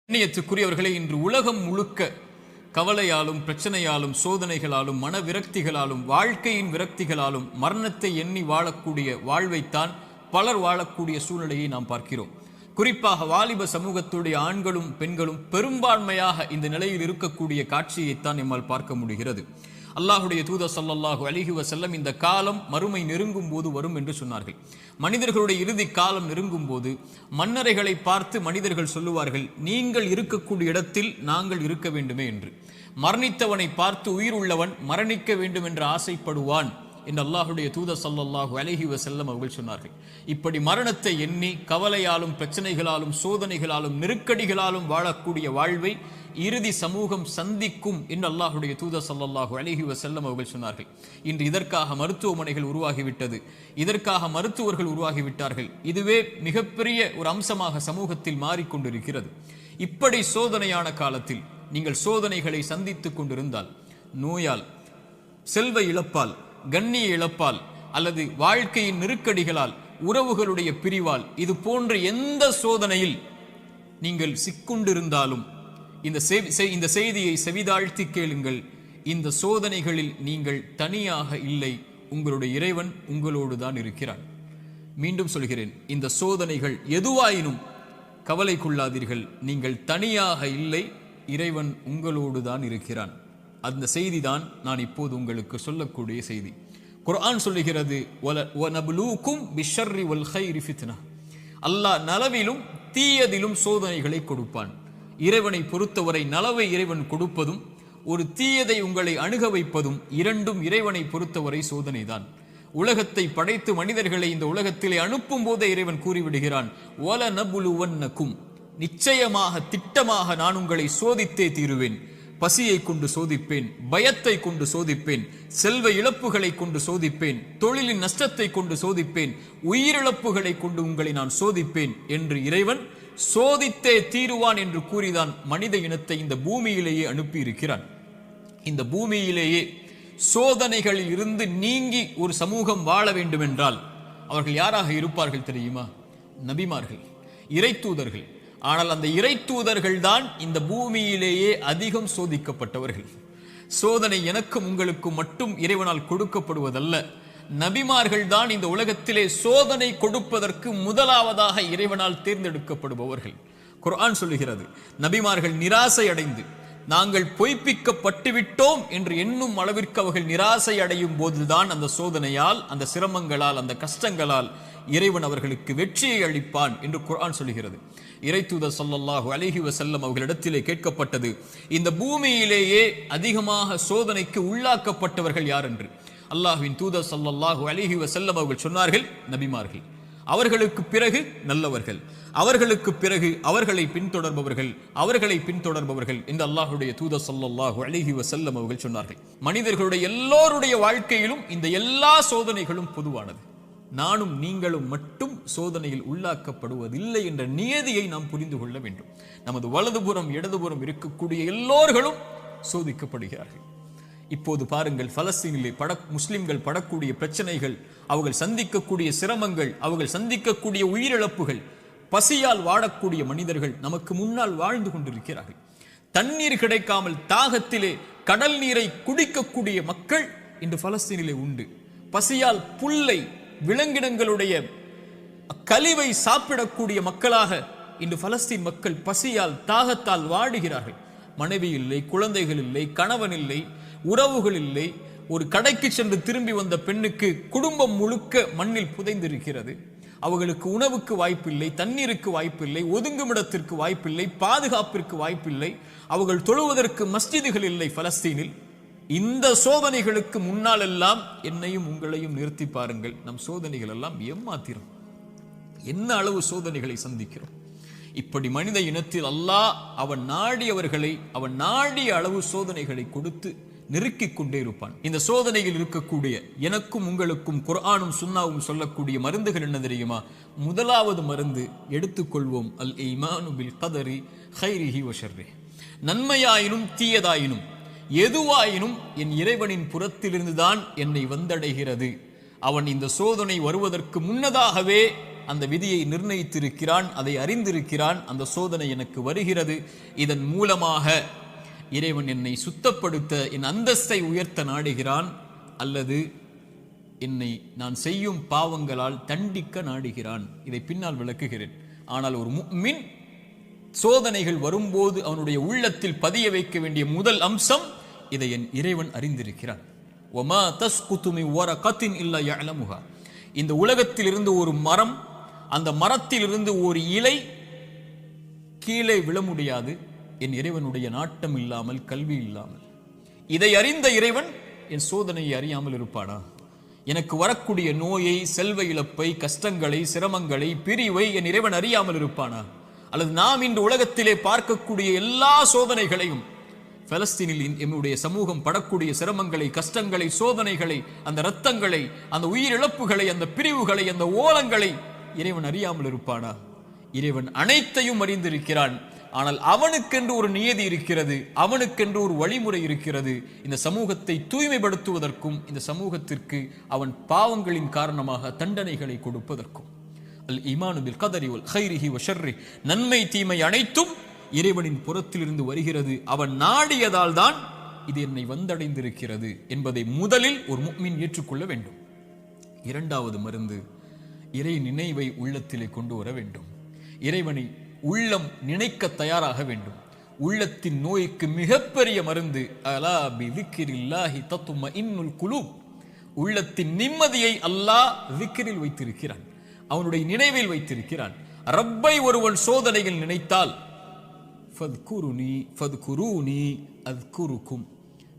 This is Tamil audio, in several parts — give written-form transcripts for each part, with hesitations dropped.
கண்ணியத்துக்குரியவர்களே, இன்று உலகம் முழுக்க கவலையாலும் பிரச்சனையாலும் சோதனைகளாலும் மன விரக்திகளாலும் வாழ்க்கையின் விரக்திகளாலும் மரணத்தை எண்ணி வாழக்கூடிய வாழ்வைத்தான் பலர் வாழக்கூடிய சூழ்நிலையை நாம் பார்க்கிறோம். குறிப்பாக வாலிப சமூகத்துடைய ஆண்களும் பெண்களும் பெரும்பான்மையாக இந்த நிலையில் இருக்கக்கூடிய காட்சியைத்தான் நம்மால் பார்க்க முடிகிறது. அல்லாஹுடைய தூதர் ஸல்லல்லாஹு அலைஹி வஸல்லம் இந்த காலம் மறுமை நெருங்கும் போது வரும் என்று சொன்னார்கள். மனிதர்களுடைய இறுதி காலம் நெருங்கும் போது மன்னரைகளை பார்த்து மனிதர்கள் சொல்லுவார்கள், நீங்கள் இருக்கக்கூடிய இடத்தில் நாங்கள் இருக்க வேண்டுமே என்று. மரணித்தவனை பார்த்து உயிர் உள்ளவன் மரணிக்க வேண்டும் என்று ஆசைப்படுவான் என்று அல்லாஹுடைய தூதர் ஸல்லல்லாஹு அலைஹி வஸல்லம் அவர்கள் சொன்னார்கள். இப்படி மரணத்தை எண்ணி கவலையாலும் பிரச்சனைகளாலும் சோதனைகளாலும் நெருக்கடிகளாலும் வாழக்கூடிய வாழ்வை இறுதி சமூகம் சந்திக்கும் என்று அல்லாஹுடைய தூதர் ஸல்லல்லாஹு அலைஹி வஸல்லம் அவர்கள் சொன்னார்கள். இன்று இதற்காக மருத்துவமனைகள் உருவாகிவிட்டது, இதற்காக மருத்துவர்கள் உருவாகிவிட்டார்கள். இதுவே மிகப்பெரிய ஒரு அம்சமாக சமூகத்தில் மாறிக்கொண்டிருக்கிறது. இப்படி சோதனையான காலத்தில் நீங்கள் சோதனைகளை சந்தித்துக் கொண்டிருந்தால், நோயால், செல்வ இழப்பால், கண்ணிய இழப்பால் அல்லது வாழ்க்கையின் நெருக்கடிகளால், உறவுகளுடைய பிரிவால், இது போன்ற எந்த சோதனையில் நீங்கள் சிக்குண்டிருந்தாலும் இந்த செய்தியை செவிதாழ்த்தி கேளுங்கள். இந்த சோதனைகளில் நீங்கள் தனியாக இல்லை, உங்களுடைய இறைவன் உங்களோடு தான் இருக்கிறான். மீண்டும் சொல்கிறேன், இந்த சோதனைகள் எதுவாயினும் கவலை கொள்ளாதீர்கள், நீங்கள் தனியாக இல்லை, இறைவன் உங்களோடு தான் இருக்கிறான். அந்த செய்தி தான் நான் இப்போது உங்களுக்கு சொல்லக்கூடிய செய்தி. குர்ஆன் சொல்லுகிறது, வநப்லூக்கும் பிஷ்ஷர்ரி வல் கைரி ஃபித்னா. அல்லாஹ் நலவிலும் தீயதிலும் சோதனைகளை கொடுப்பான். இறைவனை பொறுத்தவரை நலவை இறைவன் கொடுப்பதும் ஒரு தீயதை உங்களை அணுக வைப்பதும் இரண்டும் இறைவனை பொறுத்தவரை சோதனைதான். உலகத்தை படைத்து மனிதர்களை இந்த உலகத்திலே அனுப்பும் போதே இறைவன் கூறிவிடுகிறான், வலநப்லுவன்னக்கும், நிச்சயமாக திட்டமாக நான் உங்களை சோதித்தே தீருவேன். பசியை கொண்டு சோதிப்பேன், பயத்தை கொண்டு சோதிப்பேன், செல்வ இழப்புகளை கொண்டு சோதிப்பேன், தொழிலின் நஷ்டத்தை கொண்டு சோதிப்பேன், உயிரிழப்புகளை கொண்டு உங்களை நான் சோதிப்பேன் என்று இறைவன் சோதித்தே தீருவான் என்று கூறிதான் மனித இனத்தை இந்த பூமியிலேயே அனுப்பி இருக்கிறான். இந்த பூமியிலேயே சோதனைகளில் இருந்து நீங்கி ஒரு சமூகம் வாழ வேண்டும் என்றால் அவர்கள் யாராக இருப்பார்கள் தெரியுமா? நபிமார்கள், இறை தூதர்கள். ஆனால் அந்த இறை தூதர்கள் தான் இந்த பூமியிலேயே அதிகம் சோதிக்கப்பட்டவர்கள். சோதனை எனக்கும் உங்களுக்கும் மட்டும் இறைவனால் கொடுக்கப்படுவதல்ல, நபிமார்கள் தான் இந்த உலகத்திலே சோதனை கொடுப்பதற்கு முதலாவதாக இறைவனால் தேர்ந்தெடுக்கப்படுபவர்கள். குர்ஆன் சொல்லுகிறது, நபிமார்கள் நிராசை அடைந்து நாங்கள் பொய்ப்பிக்கப்பட்டு விட்டோம் என்று எண்ணும் அளவிற்கு அவர்கள் நிராசை அடையும் போதுதான் அந்த சோதனையால், அந்த சிரமங்களால், அந்த கஷ்டங்களால் இறைவன் அவர்களுக்கு வெற்றியை அளிப்பான் என்று குர்ஆன் சொல்லுகிறது. இறை தூதர் ஸல்லல்லாஹு அலைஹி வஸல்லம் அவர்களிடத்திலே கேட்கப்பட்டது, இந்த பூமியிலேயே அதிகமாக சோதனைக்கு உள்ளாக்கப்பட்டவர்கள் யார் என்று. அல்லாஹ்வின் தூதர் ஸல்லல்லாஹு அலைஹி வஸல்லம் அவர்கள் சொன்னார்கள், நபிமார்கள். அவர்களுக்கு பிறகு நல்லவர்கள், அவர்களுக்கு பிறகு அவர்களை பின்தொடர்பவர்கள், அவர்களை பின்தொடர்பவர்கள் என்று அல்லாஹ்வுடைய தூதர் ஸல்லல்லாஹு அலைஹி வஸல்லம் அவர்கள் சொன்னார்கள். மனிதர்களுடைய எல்லோருடைய வாழ்க்கையிலும் இந்த எல்லா சோதனைகளும் பொதுவானது. நானும் நீங்களும் மட்டும் சோதனையில் உள்ளாக்கப்படுவதில்லை என்ற நியதியை நாம் புரிந்து கொள்ள வேண்டும். நமது வலதுபுறம் இடதுபுறம் இருக்கக்கூடிய எல்லோர்களும் சோதிக்கப்படுகிறார்கள். இப்போது பாருங்கள், பலஸ்தீனிலே முஸ்லிம்கள் படக்கூடிய பிரச்சனைகள், அவர்கள் சந்திக்கக்கூடிய சிரமங்கள், அவர்கள் சந்திக்கக்கூடிய உயிரிழப்புகள், பசியால் வாழக்கூடிய மனிதர்கள் நமக்கு முன்னால் வாழ்ந்து கொண்டிருக்கிறார்கள். தண்ணீர் கிடைக்காமல் தாகத்திலே கடல் நீரை குடிக்கக்கூடிய மக்கள் இன்று பலஸ்தீனிலே உண்டு. பசியால் புல்லை, விலங்கினங்களுடைய கழிவை சாப்பிடக்கூடிய மக்களாக இன்று பலஸ்தீன் மக்கள் பசியால் தாகத்தால் வாடுகிறார்கள். மனைவி இல்லை, குழந்தைகள் இல்லை, கணவன் இல்லை, உறவுகள் இல்லை. ஒரு கடைக்கு சென்று திரும்பி வந்த பெண்ணுக்கு குடும்பம் முழுக்க மண்ணில் புதைந்திருக்கிறது. அவர்களுக்கு உணவுக்கு வாய்ப்பில்லை, தண்ணீருக்கு வாய்ப்பில்லை, ஒதுங்குமிடத்திற்கு வாய்ப்பில்லை, பாதுகாப்பிற்கு வாய்ப்பில்லை. அவர்கள் தொழுவதற்கு மஸ்ஜிதுகள் இல்லை பலஸ்தீனில். இந்த சோதனைகளுக்கு முன்னால் எல்லாம் என்னையும் உங்களையும் நிறுத்தி பாருங்கள். நம் சோதனைகள் எல்லாம் ஏமாத்திரம். என்ன அளவு சோதனைகளை சந்திக்கிறோம். இப்படி மனித இனத்தில் அல்லாஹ் அவன் நாடியவர்களை அவன் நாடிய அளவு சோதனைகளை கொடுத்து நெருக்கிக் கொண்டே இருப்பான். இந்த சோதனையில் இருக்கக்கூடிய எனக்கும் உங்களுக்கும் குர்ஆனும் சுன்னாவும் சொல்லக்கூடிய மருந்துகள் என்ன தெரியுமா? முதலாவது மருந்து எடுத்துக்கொள்வோம், அல் ஈமானு பில் கதரி கைரிஹி வ ஷர்ரிஹி. நன்மையாயினும் தீயதாயினும் எதுவாயினும் என் இறைவனின் புறத்திலிருந்துதான் என்னை வந்தடைகிறது. அவன் இந்த சோதனை வருவதற்கு முன்னதாகவே அந்த விதியை நிர்ணயித்திருக்கிறான், அதை அறிந்திருக்கிறான். அந்த சோதனை எனக்கு வருகிறது. இதன் மூலமாக இறைவன் என்னை சுத்தப்படுத்த, என் அந்தஸ்தை உயர்த்த நாடுகிறான், அல்லது என்னை நான் செய்யும் பாவங்களால் தண்டிக்க நாடுகிறான். இதை பின்னால் விளக்குகிறேன். ஆனால் ஒரு முஃமின் சோதனைகள் வரும்போது அவனுடைய உள்ளத்தில் பதிய வைக்க வேண்டிய முதல் அம்சம், இதை என் இறைவன் அறிந்திருக்கிறான். வமா தஸ்குது மின் வரகத்தின் இல்லா யஅலமுஹா. இந்த உலகத்தில் இருந்து ஒரு மரம், அந்த மரத்தில் இருந்து ஒரு இலை கீழே விழ முடியாது, என் இறைவனுடைய நாட்டம் இல்லாமல், கல்வி இல்லாமல். இதை அறிந்த இறைவன் என் சோதனையை அறியாமல் இருப்பானா? எனக்கு வரக்கூடிய நோயை, செல்வ இழப்பை, கஷ்டங்களை, சிரமங்களை, பிரிவை என் இறைவன் அறியாமல் இருப்பானா? அல்லது நாம் இன்று உலகத்திலே பார்க்கக்கூடிய எல்லா சோதனைகளையும், பலஸ்தீனில் என்னுடைய சமூகம் படக்கூடிய சிரமங்களை, கஷ்டங்களை, சோதனைகளை, அந்த இரத்தங்களை, அந்த உயிரிழப்புகளை, அந்த பிரிவுகளை, அந்த ஓலங்களை இறைவன் அறியாமல் இருப்பானா? இறைவன் அனைத்தையும் அறிந்திருக்கிறான். ஆனால் அவனுக்கென்று ஒரு நியதி இருக்கிறது, அவனுக்கென்று ஒரு வழிமுறை இருக்கிறது. இந்த சமூகத்தை தூய்மைப்படுத்துவதற்கும், இந்த சமூகத்திற்கு அவன் பாவங்களின் காரணமாக தண்டனைகளை கொடுப்பதற்கும். அல் ஈமானு பில் கதரி வல் கைரிஹி வ ஷர்ரி. நன்மை தீமை அனைத்தும் இறைவனின் புறத்திலிருந்து வருகிறது. அவன் நாடியதால் தான் இது என்னை வந்தடைந்திருக்கிறது என்பதை முதலில் ஒரு முஃமின் ஏற்றுக்கொள்ள வேண்டும். இரண்டாவது மருந்து, இறை நினைவை உள்ளத்திலே கொண்டு வர வேண்டும். இறைவனை உள்ளம் நினைக்க தயாராக வேண்டும். உள்ளத்தின் நோய்க்கு மிகப்பெரிய மருந்து அலா பி திக்ரில்லாஹி தத்மஇன்னுல் குலூப். உள்ளத்தின் நிம்மதியை அல்லாஹ் திக்ரில் வைத்திருக்கிறான், அவனுடைய நினைவில் வைத்திருக்கிறான். ரப்பை ஒருவன் சோதனையில் நினைத்தால், ஃபத்குருனி ஃபத்குரூனி அத்குருக்கும்,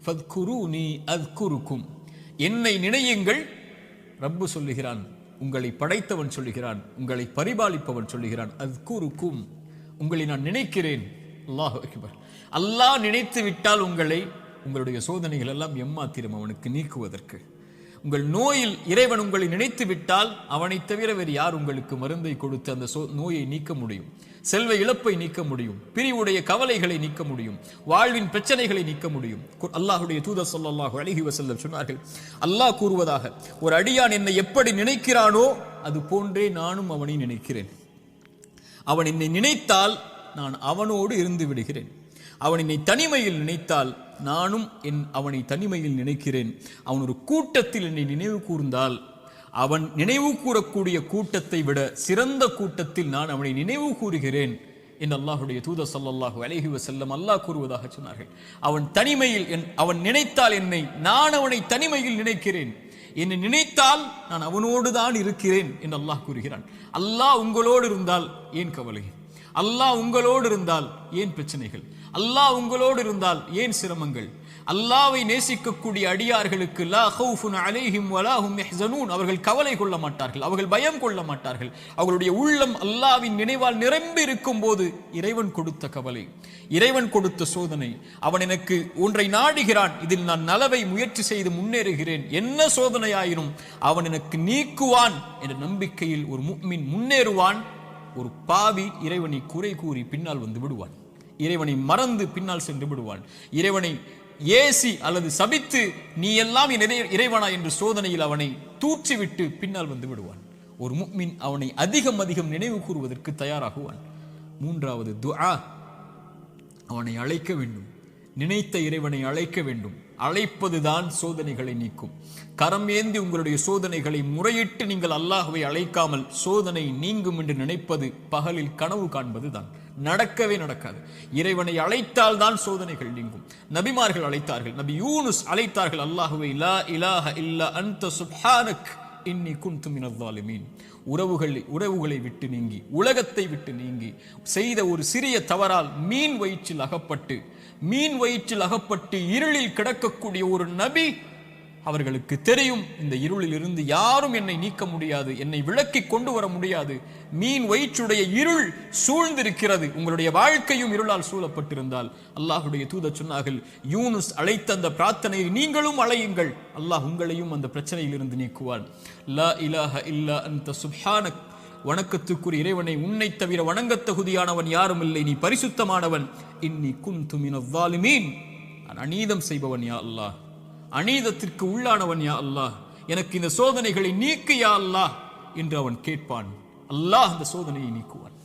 ஃபத்குரூனி அத்குருக்கும், என்னை நினையுங்கள். ரப்பு சொல்லுகிறான், உங்களை படைத்தவன் சொல்லுகிறான், உங்களை பரிபாலிப்பவன் சொல்லுகிறான், அத்குருக்கும், உங்களை நான் நினைக்கிறேன். அல்லாஹ் அக்பர். அல்லாஹ் நினைத்து விட்டால் உங்களை, உங்களுடைய சோதனைகள் எல்லாம் எம்மாத்திரம் அவனுக்கு நீக்குவதற்கு. உங்கள் நோயில் இறைவன் உங்களை நினைத்து விட்டால் அவனை தவிர வேறு யார் உங்களுக்கு மருந்தை கொடுத்து அந்த நோயை நீக்க முடியும்? செல்வ இழப்பை நீக்க முடியும், பிரிவுடைய கவலைகளை நீக்க முடியும், வாழ்வின் பிரச்சனைகளை நீக்க முடியும். அல்லாஹ்வுடைய தூதர் ஸல்லல்லாஹு அலைஹி வஸல்லம் சொன்னார்கள், அல்லாஹ் கூறுவதாக, ஒரு அடியான் என்னை எப்படி நினைக்கிறானோ அது போன்றே நானும் அவனை நினைக்கிறேன். அவன் என்னை நினைத்தால் நான் அவனோடு இருந்து விடுகிறேன். அவன் என்னை தனிமையில் நினைத்தால் நானும் அவனை தனிமையில் நினைக்கிறேன். அவன் ஒரு கூட்டத்தில் என்னை நினைவு கூர்ந்தால், அவன் நினைவு கூறக்கூடிய கூட்டத்தை விட சிறந்த கூட்டத்தில் நான் அவனை நினைவு கூறுகிறேன் என்று அல்லாஹ்வுடைய தூதர் ஸல்லல்லாஹு அலைஹி வஸல்லம் அல்லாஹ் கூறுவதாக சொன்னார்கள். அவன் தனிமையில் அவன் நினைத்தால் என்னை, நான் அவனை தனிமையில் நினைக்கிறேன். என்னை நினைத்தால் நான் அவனோடு தான் இருக்கிறேன் என்று அல்லாஹ் கூறுகிறான். அல்லாஹ் உங்களோடு இருந்தால் ஏன் கவலை? அல்லாஹ் உங்களோடு இருந்தால் ஏன் பிரச்சனைகள்? அல்லாஹ் உங்களோடு இருந்தால் ஏன் சிரமங்கள்? அல்லாஹ்வை நேசிக்கக்கூடிய அடியார்களுக்கு லா ஹவுஃபுன் அலைஹிம் வலா ஹும் யஹ்ஸனூன், அவர்கள் கவலை கொள்ள மாட்டார்கள், அவர்கள் பயம் கொள்ள மாட்டார்கள். அவர்களுடைய உள்ளம் அல்லாஹ்வின் நினைவால் நிரம்பி இருக்கும் போது இறைவன் கொடுத்த கவலை, இறைவன் கொடுத்த சோதனை, அவன் எனக்கு ஒன்றை நாடுகிறான், இதில் நான் நலவை முயற்சி செய்து முன்னேறுகிறேன், என்ன சோதனையாயினும் அவன் எனக்கு நீக்குவான் என்ற நம்பிக்கையில் ஒரு முஃமின் முன்னேறுவான். ஒரு பாவி இறைவனை குறை கூறி பின்னால் வந்து விடுவான், இறைவனை மறந்து பின்னால் சென்று விடுவான், இறைவனை ஏசி அல்லது சபித்து நீ எல்லாம் இறைவனா என்று சோதனையில் அவனை தூற்றிவிட்டு பின்னால் வந்து விடுவான். ஒரு முஃமின் அவனை அதிகம் அதிகம் நினைவு கூறுவதற்கு தயாராகுவான். மூன்றாவது துஆ, அவனை அழைக்க வேண்டும், நினைத்த இறைவனை அழைக்க வேண்டும். அழைப்பதுதான் சோதனைகளை நீக்கும். கரம் ஏந்தி உங்களுடைய சோதனைகளை முறையிட்டு நீங்கள் அல்லாஹ்வை அழைக்காமல் சோதனை நீங்கும் என்று நினைப்பது பகலில் கனவு காண்பது தான், நடக்கவே நடக்காது. இறைவனை அழைத்தால் தான் சோதனைகள் நீங்கும். நபிமார்கள் அழைத்தார்கள், நபி யூனுஸ் அழைத்தார்கள் அல்லாஹ்வை, லா இலாஹ இல்லா அன்த சுப்ஹானக் இன்னி குன்து மினல் ஸாலிமீன். உறவுகளை விட்டு நீங்கி, உலகத்தை விட்டு நீங்கி செய்த ஒரு சிறிய தவறால் மீன் வயிற்றில் அகப்பட்டு இருளில் கிடக்கக்கூடிய ஒரு நபி, அவர்களுக்கு தெரியும் இந்த இருளில் இருந்து யாரும் என்னை நீக்க முடியாது, என்னை விலக்கி கொண்டு வர முடியாது, மீன் வயிற்றுடைய இருள் சூழ்ந்திருக்கிறது. உங்களுடைய வாழ்க்கையும் இருளால் சூழப்பட்டிருந்தால், அல்லாஹ்வுடைய தூதர் சொன்னார்கள், யூனுஸ் அழைத்த அந்த பிரார்த்தனையை நீங்களும் அழையுங்கள், அல்லாஹ் உங்களையும் அந்த பிரச்சனையில் இருந்து நீக்குவான். லா இலாஹ இல்லா அன்த சுப்ஹானக், வணக்கத்துக்குரிய இறைவனை, உன்னை தவிர வணங்கத் தகுதியானவன் யாரும் இல்லை, நீ பரிசுத்தமானவன். இன்னி குன்து மினல் ஸாலிமீன், நான் அநீதம் செய்பவன் யா அல்லாஹ், அநீதத்திற்கு உள்ளானவன் யா அல்லாஹ், எனக்கு இந்த சோதனைகளை நீக்கு யா அல்லாஹ் என்று அவன் கேட்பான். அல்லாஹ் அந்த சோதனையை நீக்குவான்.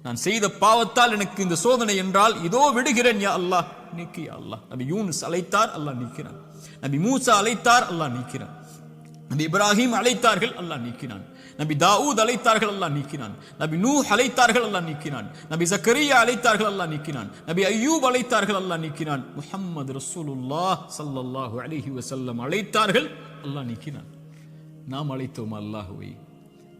நான் செய்த பாவத்தால் எனக்கு இந்த சோதனை என்றால் இதோ விடுகிறேன் யா அல்லாஹ், நீக்கு யா அல்லாஹ். நபி யூனுஸ் அழைத்தார், அல்லாஹ் நீக்கிறான். நபி மூசா அழைத்தார், அல்லாஹ் நீக்கிறான். நபி இப்ராஹிம் அழைத்தார்கள், அல்லாஹ் நீக்கினான். நபி தாவூத் அழைத்தார்கள், அல்லாஹ் நீக்கினான். நபி நூஹ் அழைத்தார்கள், அல்லாஹ் நீக்கினான். நபி ஜக்கரியா அழைத்தார்கள், அல்லாஹ் நீக்கினான். நபி அய்யூப் அழைத்தார்கள், அல்லாஹ் நீக்கினான். முஹம்மது ரசூலுல்லாஹ் ஸல்லல்லாஹு அலைஹி வஸல்லம் அழைத்தார்கள், அல்லாஹ் நீக்கினான். நாம் அழைத்தோமா அல்லாஹ்வை?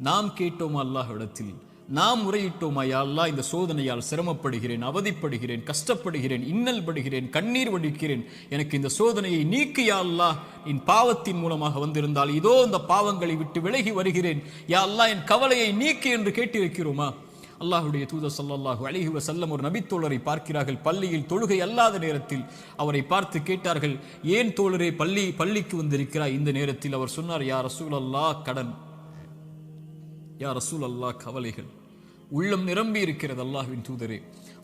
நாம் கேட்டோமா அல்லாஹ்விடத்தில்? நாம் முறையிட்டோமா, யா அல்லாஹ் இந்த சோதனையால் சிரமப்படுகிறேன், அவதிப்படுகிறேன், கஷ்டப்படுகிறேன், இன்னல் படுகிறேன், கண்ணீர் வடிக்கிறேன், எனக்கு இந்த சோதனையை நீக்கு யா அல்லாஹ். என் பாவத்தின் மூலமாக வந்திருந்தால் இதோ இந்த பாவங்களை விட்டு விலகி வருகிறேன் யா அல்லாஹ், என் கவலையை நீக்கு என்று கேட்டிருக்கிறோமா? அல்லாஹ்வுடைய தூதர் ஸல்லல்லாஹு அலைஹி வஸல்லம் ஒரு நபித்தோழரை பார்க்கிறார்கள். பள்ளியில் தொழுகை அல்லாத நேரத்தில் அவரை பார்த்து கேட்டார்கள், ஏன் தோழரே பள்ளிக்கு வந்திருக்கிறாய் இந்த நேரத்தில்? அவர் சொன்னார், யா ரசூலல்லாஹ் கடன், யா ரசூலல்லாஹ் கவலைகள். உள்ளம் நிரம்பி இருக்கிறது அல்லாஹ்வின் தூதரே.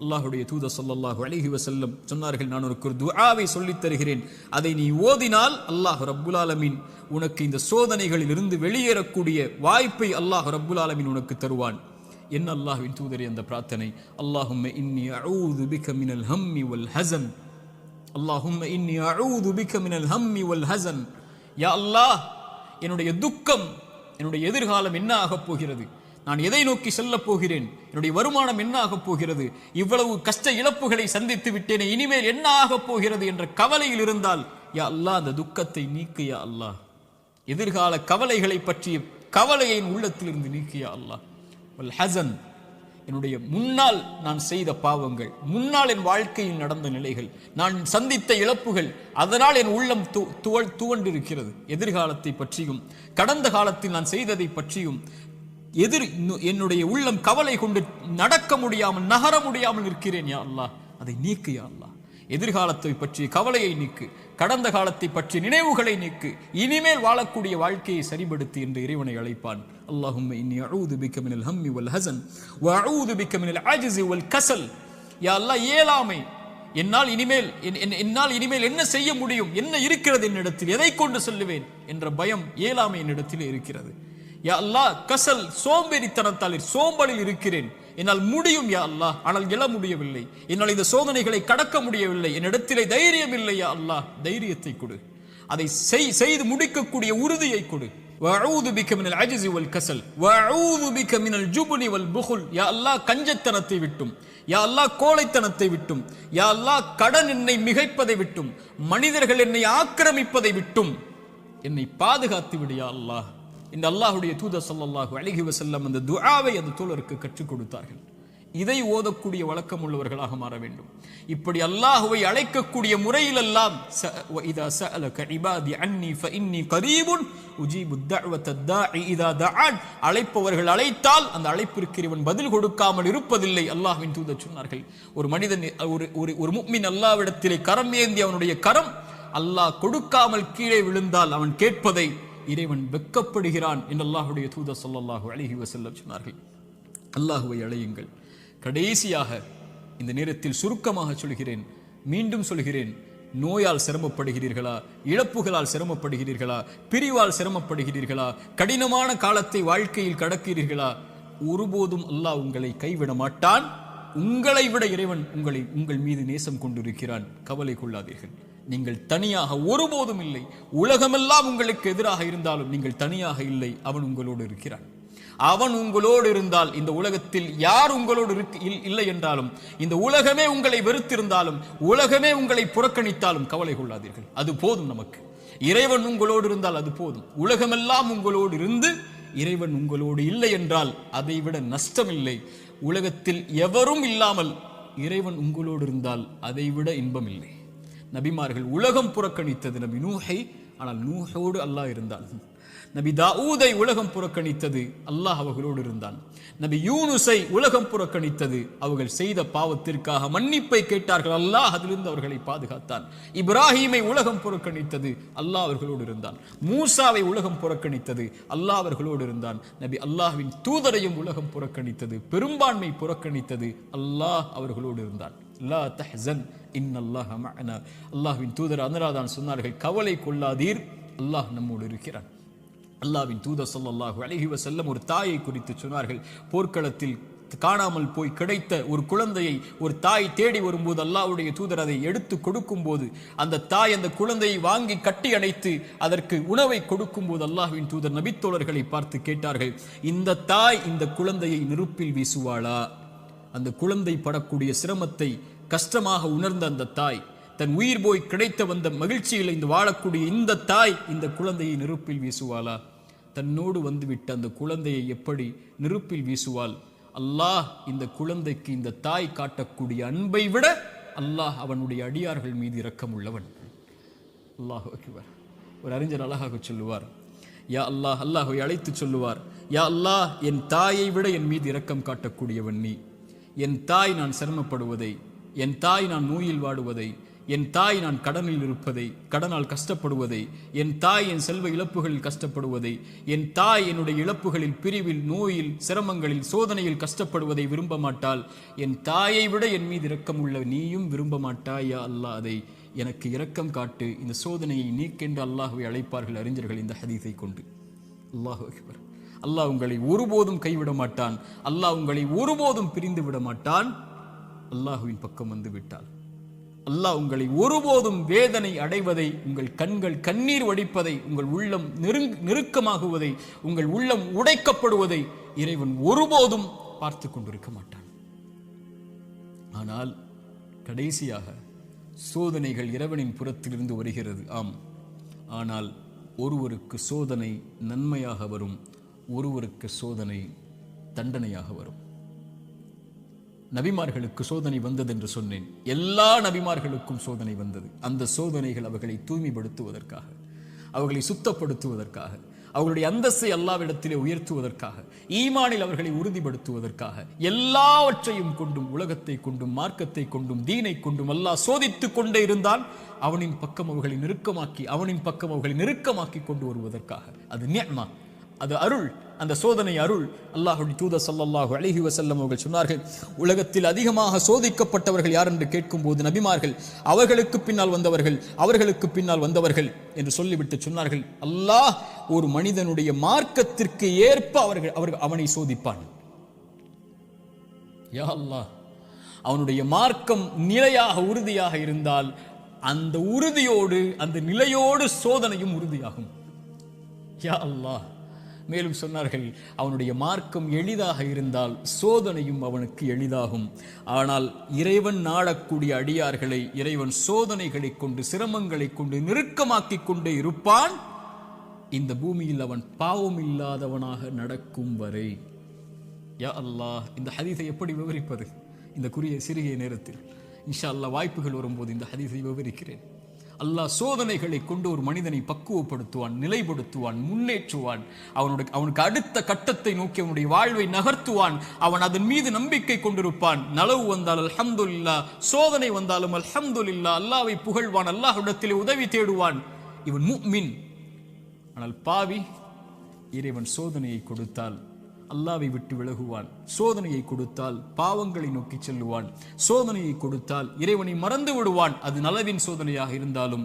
அல்லாஹ்வுடைய தூதர் ஸல்லல்லாஹு அலைஹி வஸல்லம் சொன்னார்கள், நான் உனக்கு ஒரு துஆவை சொல்லித் தருகிறேன், அதை நீ ஓதினால் அல்லாஹ் ரப்புல் ஆலமீன் உனக்கு இந்த சோதனைகளில் இருந்து வெளியேறக்கூடிய வாய்ப்பை அல்லாஹ் ரப்புல் ஆலமீன் உனக்கு தருவான். என்ன அல்லாஹ்வின் தூதரே அந்த பிரார்த்தனை? அல்லாஹும்ம இன்னி அஊது பிக மினல் ஹம்மி வல் ஹஸன், அல்லாஹும்ம இன்னி அஊது பிக மினல் ஹம்மி வல் ஹஸன். யா அல்லாஹ், என்னுடைய துக்கம், என்னுடைய எதிர்காலம் என்ன ஆகப் போகிறது, நான் எதை நோக்கி செல்லப் போகிறேன், என்னுடைய வருமானம் என்ன ஆகப் போகிறது, இவ்வளவு கஷ்ட இழப்புகளை சந்தித்து விட்டேனே, இனிமேல் என்ன ஆகப் போகிறது என்ற கவலையில் இருந்தால் யா அல்லாஹ் அந்த துக்கத்தை நீக்கு யா அல்லாஹ். எதிர்கால கவலைகளை பற்றிய கவலையை உள்ளத்திலிருந்து நீக்கு யா அல்லாஹ். வல் ஹஸன், என்னுடைய முன்னால் நான் செய்த பாவங்கள், முன்னால் என் வாழ்க்கையில் நடந்த நிலைகள், நான் சந்தித்த இழப்புகள், அதனால் என் உள்ளம் துவண்டிருக்கிறது. எதிர்காலத்தை பற்றியும் கடந்த காலத்தில் நான் செய்ததை பற்றியும் என்னுடைய உள்ளம் கவலை கொண்டு நடக்க முடியாமல், நகர முடியாமல் இருக்கிறேன் யா அல்லாஹ், அதை நீக்கு யா அல்லாஹ். எதிர்காலத்தை பற்றிய கவலையை நீக்கு, கடந்த காலத்தை பற்றிய நினைவுகளை நீக்கு, இனிமேல் வாழக்கூடிய வாழ்க்கையை சரிபடுத்து என்று இறைவனை அழைப்பான். அல்லாஹும்ம இன்னி அஊது பிக மினல் ஹம்மி வல் ஹஸன் வ அஊது பிக மினல் அஜ்ஸி வல் கஸல். யா அல்லாஹ், இயலாமை, என்னால் இனிமேல் என்ன செய்ய முடியும், என்ன இருக்கிறது என்னிடத்தில், எதை கொண்டு சொல்லுவேன் என்ற பயம், இயலாமை என்னிடத்தில் இருக்கிறது. யா அல்லாஹ், கசல், சோம்பேறித்தனத்தால் சோம்பலில் இருக்கிறேன், என்னால் முடியும் யா அல்லாஹ், ஆனால் எழ முடியவில்லை, என்னால் இந்த சோதனைகளை கடக்க முடியவில்லை, என்னிடத்திலே தைரியம் இல்லை யா அல்லாஹ், தைரியத்தை கொடு, அதை செய்து முடிக்கக்கூடிய உறுதியை கொடு. வஅஊது பிக மினல் அஜ்ஸி வல் கஸல் வஅஊது பிக மினல் ஜுப்னி வல் புகுல். யா அல்லாஹ், கஞ்சத்தனத்தை விட்டும், யா அல்லாஹ் கோழைத்தனத்தை விட்டும், யா அல்லாஹ் கடன் என்னை மிகைப்பதை விட்டும், மனிதர்கள் என்னை ஆக்கிரமிப்பதை விட்டும் என்னை பாதுகாத்து விடு யா அல்லாஹ். இந்த அல்லாஹ்வுடைய தூதர் ஸல்லல்லாஹு அலைஹி வஸல்லம் அந்த துஆவை அந்த தோழருக்கு கற்றுக் கொடுத்தார்கள். இதை ஓதக்கூடிய வழக்கம் உள்ளவர்களாக மாற வேண்டும். இப்படி அல்லாஹ்வை அழைக்கக்கூடிய முறையில் எல்லாம் இதா சஅலக இபாதி அன்னி ஃபஇன்னி கரீபுன் உஜீபு தஅவத தாஇ இதா தஆன். அழைப்பவர்கள் அழைத்தால் அந்த அழைப்பிற்கு இவன் பதில் கொடுக்காமல் இருப்பதில்லை. அல்லாஹ்வின் தூதர் சொன்னார்கள், ஒரு மனிதன் ஒரு முஃமின் அல்லாஹ்விடத்திலே கரம் ஏந்தி அவனுடைய கரம் அல்லாஹ் கொடுக்காமல் கீழே விழுந்தால் அவன் கேட்பதை இறைவன் வெட்கப்படுகிறான் என்று அல்லாஹ்வுடைய தூதர் ஸல்லல்லாஹு அலைஹி வஸல்லம் சொன்னார்கள். அல்லாஹ்வை அழையுங்கள். கடைசியாக இந்த நேரத்தில் சுருக்கமாக சொல்கிறேன், மீண்டும் சொல்கிறேன், நோயால் சிரமப்படுகிறீர்களா, இழப்புகளால் சிரமப்படுகிறீர்களா, பிரிவால் சிரமப்படுகிறீர்களா, கடினமான காலத்தை வாழ்க்கையில் கடக்கிறீர்களா, ஒருபோதும் அல்லாஹ் உங்களை கைவிட மாட்டான். உங்களை விட இறைவன் உங்கள் மீது நேசம் கொண்டிருக்கிறான். கவலை கொள்ளாதீர்கள். நீங்கள் தனியாக ஒருபோதும் இல்லை. உலகமெல்லாம் உங்களுக்கு எதிராக இருந்தாலும் நீங்கள் தனியாக இல்லை. அவன் உங்களோடு இருக்கிறான். அவன் உங்களோடு இருந்தால், இந்த உலகத்தில் யார் உங்களோடு இல்லை என்றாலும், இந்த உலகமே உங்களை வெறுத்திருந்தாலும், உலகமே உங்களை புறக்கணித்தாலும் கவலை கொள்ளாதீர்கள். அது போதும் நமக்கு. இறைவன் உங்களோடு இருந்தால் அது போதும். உலகமெல்லாம் உங்களோடு இருந்து இறைவன் உங்களோடு இல்லை என்றால் அதை விட நஷ்டம் இல்லை. உலகத்தில் எவரும் இல்லாமல் இறைவன் உங்களோடு இருந்தால் அதை விட இன்பம் இல்லை. நபிமார்கள் உலகம் புறக்கணித்தது நபி நூஹை, ஆனால் நூஹோடு அல்லாஹ் இருந்தான். நபி தாவூதை உலகம் புறக்கணித்தது, அல்லாஹ் அவர்களோடு இருந்தான். நபி யூனுஸை உலகம் புறக்கணித்தது, அவர்கள் செய்த பாவத்திற்காக மன்னிப்பை கேட்டார்கள், அல்லாஹ் அதிலிருந்து அவர்களை பாதுகாத்தான். இப்ராஹீமை உலகம் புறக்கணித்தது, அல்லாஹ் அவர்களோடு இருந்தான். மூசாவை உலகம் புறக்கணித்தது, அல்லாஹ் அவர்களோடு இருந்தான். நபி அல்லாஹ்வின் தூதரையும் உலகம் புறக்கணித்தது, பெரும்பான்மை புறக்கணித்தது, அல்லாஹ் அவர்களோடு இருந்தான். லா தஹ்சன் இன்னல்லாஹ மஅனா. அல்லாஹ்வின் தூதர் அதனால்தான் சொன்னார்கள், கவலை கொள்ளாதீர், அல்லாஹ் நம்மோடு இருக்கிறான். அல்லாஹ்வின் தூதர் ஸல்லல்லாஹு அலைஹி வஸல்லம் ஒரு தாயை குறித்து சொன்னார்கள். போர்க்களத்தில் காணாமல் போய் கிடைத்த ஒரு குழந்தையை ஒரு தாய் தேடி வரும்போது அல்லாஹ்வுடைய தூதர் அதை எடுத்து கொடுக்கும் போது அந்த தாய் அந்த குழந்தையை வாங்கி கட்டி அணைத்து அதற்கு உணவை கொடுக்கும் போது அல்லாஹ்வின் தூதர் நபித்தோழர்களை பார்த்து கேட்டார்கள், இந்த தாய் இந்த குழந்தையை நெருப்பில் வீசுவாளா? அந்த குழந்தை படக்கூடிய சிரமத்தை கஷ்டமாக உணர்ந்த அந்த தாய், தன் உயிர் போய் கிடைத்த வந்த மகிழ்ச்சியில் இந்த வாழக்கூடிய இந்த தாய் இந்த குழந்தையை நெருப்பில் வீசுவாளா? தன்னோடு வந்துவிட்ட அந்த குழந்தையை எப்படி நெருப்பில் வீசுவாள்? அல்லாஹ் இந்த குழந்தைக்கு இந்த தாய் காட்டக்கூடிய அன்பை விட அல்லாஹ் அவனுடைய அடியார்கள் மீது இரக்கம் உள்ளவன். அல்லாஹு அக்பர். ஒரு அறிஞர் அழகாக சொல்லுவார், யா அல்லாஹ், அல்லாஹ்வை அழைத்து சொல்லுவார், யா அல்லாஹ், என் தாயை விட என் மீது இரக்கம் காட்டக்கூடியவன் நீ. என் தாய் நான் சிரமப்படுவதை, என் தாய் நான் நோயில் வாடுவதை, என் தாய் நான் கடனில் இருப்பதை, கடனால் கஷ்டப்படுவதை, என் தாய் என் செல்வ இழப்புகளில் கஷ்டப்படுவதை, என் தாய் என்னுடைய இழப்புகளில், பிரிவில், நோயில், சிரமங்களில், சோதனையில் கஷ்டப்படுவதை விரும்ப மாட்டாள். என் தாயை விட என் மீது இரக்கம் உள்ள நீயும் விரும்ப மாட்டாயா அல்லாஹ், அதை எனக்கு இரக்கம் காட்டு, இந்த சோதனையை நீக்கென்று அல்லாஹ்வை அழைப்பார்கள் அறிஞர்கள் இந்த ஹதீஸை கொண்டு. அல்லாஹு அக்பர். அல்லாஹ் உங்களை ஒருபோதும் கைவிட மாட்டான். அல்லாஹ் உங்களை ஒருபோதும் பிரிந்து விட மாட்டான். அல்லாஹுவின் பக்கம் வந்து விட்டால் அல்லாஹ் உங்களை ஒருபோதும் வேதனை அடைவதை, உங்கள் கண்கள் கண்ணீர் வடிப்பதை, உங்கள் உள்ளம் நெருக்கமாகுவதை, உங்கள் உள்ளம் உடைக்கப்படுவதை இறைவன் ஒருபோதும் பார்த்து கொண்டிருக்க மாட்டான். ஆனால் கடைசியாக சோதனைகள் இறைவனின் புறத்திலிருந்து வருகிறது. ஆம், ஆனால் ஒருவருக்கு சோதனை நன்மையாக வரும், ஒருவருக்கு சோதனை தண்டனையாக வரும். நபிமார்களுக்கு சோதனை வந்தது என்று சொன்னேன். எல்லா நபிமார்களுக்கும் சோதனை வந்தது. அந்த சோதனைகள் அவர்களை தூய்மைப்படுத்துவதற்காக, அவர்களை சுத்தப்படுத்துவதற்காக, அவர்களுடைய அந்தஸ்தை அல்லாஹ்விடத்திலே உயர்த்துவதற்காக, ஈமானில் அவர்களை உறுதிப்படுத்துவதற்காக, எல்லாவற்றையும் கொண்டும், உலகத்தை கொண்டும், மார்க்கத்தை கொண்டும், தீனை கொண்டும் அல்லாஹ் சோதித்துக் கொண்டே இருந்தால் அவனின் பக்கம் அவர்களை நெருக்கமாக்கி, அவனின் பக்கம் அவர்களை நெருக்கமாக்கி கொண்டு வருவதற்காக. அது நிஅமா, அது அருள். அந்த சோதனை அருள். அல்லாஹ்வுடைய தூதர் ஸல்லல்லாஹு அலைஹி வஸல்லம் அவர்கள் சொன்னார்கள், உலகத்தில் அதிகமாக சோதிக்கப்பட்டவர்கள் யார் என்று கேட்கும்போது நபிமார்கள், அவர்களுக்கு பின்னால் வந்தவர்கள், அவர்களுக்கு பின்னால் வந்தவர்கள் என்று சொல்லிவிட்டு சொன்னார்கள், அல்லாஹ் ஒரு மனிதனுடைய மார்க்கத்திற்கு ஏற்ப அவனை சோதிப்பான். யா அல்லாஹ், அவனுடைய மார்க்கம் நிலையாக உறுதியாக இருந்தால் அந்த உறுதியோடு, அந்த நிலையோடு சோதனையும் உறுதியாகும். யா அல்லாஹ். மேலும் சொன்னார்கள், அவனுடைய மார்க்கம் எளிதாக இருந்தால் சோதனையும் அவனுக்கு எளிதாகும். ஆனால் இறைவன் நாடக்கூடிய அடியார்களை இறைவன் சோதனைகளை கொண்டு, சிரமங்களை கொண்டு நெருக்கமாக்கி கொண்டே இருப்பான், இந்த பூமியில் அவன் பாவம் இல்லாதவனாக நடக்கும் வரை. யா அல்லாஹ், இந்த ஹதீஸை எப்படி விவரிப்பது இந்த சிறிய நேரத்தில்? இன்ஷா அல்லாஹ் வாய்ப்புகள் வரும்போது இந்த ஹதீஸை விவரிக்கிறேன். அல்லாஹ் சோதனைகளை கொண்டு ஒரு மனிதனை பக்குவப்படுத்துவான், நிலைப்படுத்துவான், முன்னேற்றுவான். அவனுக்கு அடுத்த கட்டத்தை நோக்கி அவனுடைய வாழ்வை நகர்த்துவான். அவன் அதன் மீது நம்பிக்கை கொண்டிருப்பான். நலவு வந்தால் அல்ஹம்துலில்லாஹ், சோதனை வந்தாலும் அல்ஹம்துலில்லாஹ், அல்லாஹ்வை புகழ்வான், அல்லாஹ்விடத்திலே உதவி தேடுவான். இவன் முஃமின். ஆனால் பாவி, இறைவன் சோதனையை கொடுத்தால் அல்லாஹ்வை விட்டு விலகுவான், சோதனையை கொடுத்தால் பாவங்களை நோக்கி செல்லுவான், சோதனையை கொடுத்தால் இறைவனை மறந்து விடுவான். அது நலவின் சோதனையாக இருந்தாலும்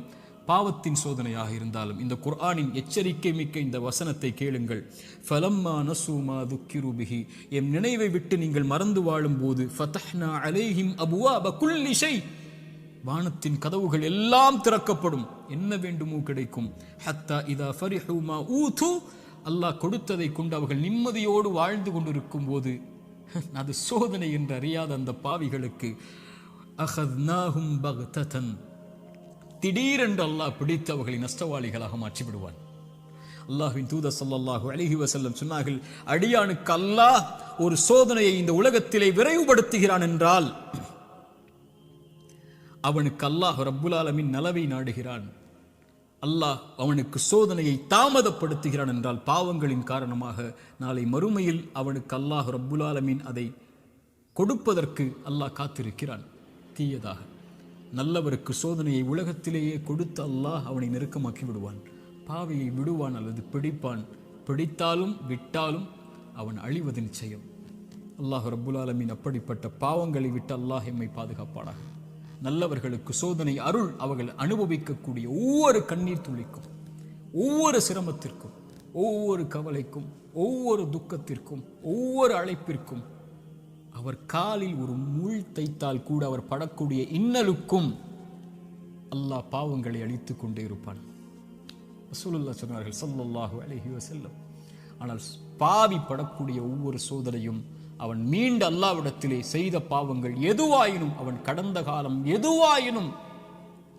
பாவத்தின் சோதனையாக இருந்தாலும். இந்த குர்ஆனின் எச்சரிக்கை மிக்க இந்த வசனத்தை கேளுங்கள். ஃபலம்மா நஸூ மா துக்கிரு பிஹி, எம் நினைவை விட்டு நீங்கள் மறந்து வாழும் போது, ஃபதஹ்னா அலைஹிம் அபுவாப குல்லி ஷை, வானத்தின் கதவுகள் எல்லாம் திறக்கப்படும், என்ன வேண்டுமோ கிடைக்கும். ஹத்தா இதா ஃபரிஹு மா ஊது, அல்லாஹ் கொடுத்ததை கொண்டு அவர்கள் நிம்மதியோடு வாழ்ந்து கொண்டிருக்கும் போது, அது சோதனை என்று அறியாத அந்த பாவிகளுக்கு அஹத்னாஹும் பக்ததன், திடீரென்று அல்லாஹ் பிடித்து அவர்களை நஷ்டவாளிகளாக மாற்றி விடுவான். அல்லாஹ்வின் தூதர் ஸல்லல்லாஹு அலைஹி வஸல்லம் சொன்னார்கள், அடியானுக்கு அல்லாஹ் ஒரு சோதனையை இந்த உலகத்திலே விரைவுபடுத்துகிறான் என்றால் அவனுக்கு அல்லாஹ் ரப்புல் ஆலமீன் நலவை நாடுகிறான். அல்லாஹ் அவனுக்கு சோதனையை தாமதப்படுத்துகிறான் என்றால் பாவங்களின் காரணமாக நாளை மறுமையில் அவனுக்கு அல்லாஹ் ரப்புல் ஆலமீன் அதை கொடுப்பதற்கு அல்லாஹ் காத்திருக்கிறான். தீயதாக நல்லவருக்கு சோதனையை உலகத்திலேயே கொடுத்து அல்லாஹ் அவனை நெருக்கமாக்கி விடுவான். பாவியை விடுவான் அல்லது பிடிப்பான். பிடித்தாலும் விட்டாலும் அவன் அழிவது நிச்சயம். அல்லாஹ் ரப்புல் ஆலமீன் அப்படிப்பட்ட பாவங்களை விட்டு அல்லாஹ் எம்மை பாதுகாப்பானாக. நல்லவர்களுக்கு சோதனை அருள் அவர்கள் அனுபவிக்கக்கூடிய ஒவ்வொரு கண்ணீர் துளிக்கும், ஒவ்வொரு சிரமத்திற்கும் ஒவ்வொரு கவலைக்கும், ஒவ்வொரு துக்கத்திற்கும், ஒவ்வொரு அழைப்பிற்கும், அவர் காலில் ஒரு முள் தைத்தால் கூட அவர் படக்கூடிய இன்னலுக்கும் அல்லாஹ் பாவங்களை அழித்து கொண்டே இருப்பான். ரசூலுல்லாஹ் சொன்னார்கள் ஸல்லல்லாஹு அலைஹி வஸல்லம், ஆனால் பாவி படக்கூடிய ஒவ்வொரு சோதனையும் அவன் மீண்டு அல்லாஹ்விடத்திலே செய்த பாவங்கள் எதுவாயினும், அவன் கடந்த காலம் எதுவாயினும்,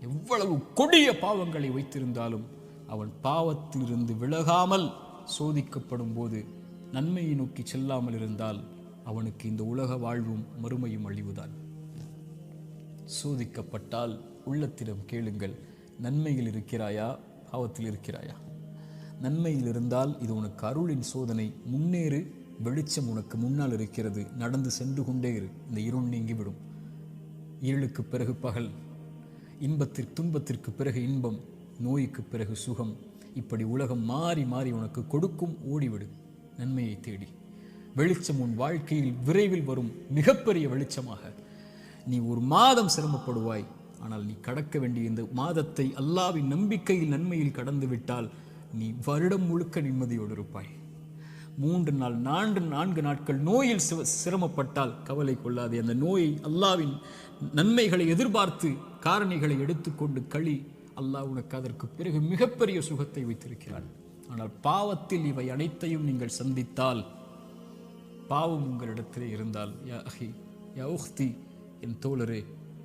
எவ்வளவு கொடிய பாவங்களை வைத்திருந்தாலும் அவன் பாவத்திலிருந்து விலகாமல் சோதிக்கப்படும் போது நன்மையை நோக்கி செல்லாமல் இருந்தால் அவனுக்கு இந்த உலக வாழ்வும் மறுமையும் அழிவுதான். சோதிக்கப்பட்டால் உள்ளத்திடம் கேளுங்கள், நன்மையில் இருக்கிறாயா, பாவத்தில் இருக்கிறாயா? நன்மையில் இருந்தால் இது உனக்கு அருளின் சோதனை, முன்னேறு, வெளிச்சம் உனக்கு முன்னால் இருக்கிறது, நடந்து சென்று கொண்டே இரு, இந்த இருள் நீங்கிவிடும். இருளுக்கு பிறகு பகல், துன்பத்திற்கு பிறகு இன்பம், நோய்க்கு பிறகு சுகம், இப்படி உலகம் மாறி மாறி உனக்கு கொடுக்கும். ஓடிவிடு நன்மையை தேடி. வெளிச்சம் உன் வாழ்க்கையில் விரைவில் வரும், மிகப்பெரிய வெளிச்சமாக. நீ ஒரு மாதம் சிரமப்படுவாய், ஆனால் நீ கடக்க வேண்டிய இந்த மாதத்தை அல்லாஹ்வின் நம்பிக்கையில் நன்மையில் கடந்து விட்டால் நீ வருடம் முழுக்க நிம்மதியோடு இருப்பாய். 3 நாள் 4 நாட்கள் நோயில் சிரமப்பட்டால் கவலை கொள்ளாதே. அந்த நோயை அல்லாஹ்வின் நன்மைகளை எதிர்பார்த்து காரணிகளை எடுத்துக்கொண்டு களி, அல்லாஹ் உனக்கு அதற்கு பிறகு மிகப்பெரிய சுகத்தை வைத்திருக்கிறான். ஆனால் பாவத்தில் இவை அனைத்தையும் நீங்கள் சந்தித்தால், பாவம் உங்களிடத்திலே இருந்தால், யா அஹி யா உக்தி, என் தோழரே,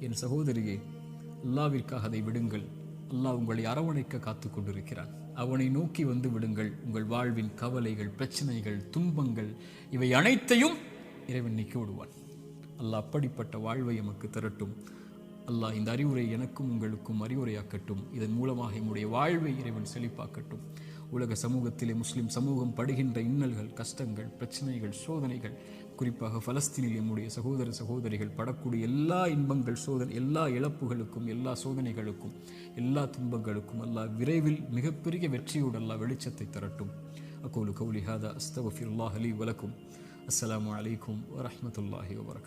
என் சகோதரியே, அல்லாஹ்விற்காக அதை விடுங்கள். அல்லாஹ் உங்களை அரவணைக்க காத்து கொண்டிருக்கிறான். அவனை நோக்கி வந்து விடுங்கள். உங்கள் வாழ்வின் கவலைகள், பிரச்சனைகள், துன்பங்கள் இவை அனைத்தையும் இறைவன் நீக்கி விடுவான். அல்லாஹ் அப்படிப்பட்ட வாழ்வை எமக்கு தரட்டும். அல்லாஹ் இந்த அறிவுரை எனக்கும் உங்களுக்கும் அறிவுரையாக்கட்டும். இதன் மூலமாக என்னுடைய வாழ்வை இறைவன் செழிப்பாக்கட்டும். உலக சமூகத்திலே முஸ்லிம் சமூகம் படுகின்ற இன்னல்கள், கஷ்டங்கள், பிரச்சனைகள், சோதனைகள், குறிப்பாக பலஸ்தீனில் நம்முடைய சகோதர சகோதரிகள் படக்கூடிய எல்லா இன்பங்கள், எல்லா இழப்புகளுக்கும், எல்லா சோதனைகளுக்கும், எல்லா துன்பங்களுக்கும் அல்லாஹ் விரைவில் மிகப்பெரிய வெற்றியோடு அல்லாஹ் வெளிச்சத்தை தரட்டும். அகூலு கௌலி ஹாதா அஸ்தக்ஃபிருல்லாஹ் லீ வலக்கும். அஸ்ஸலாமு அலைக்கும் வரஹ்மத்துல்லாஹி வபரகாத்துஹு.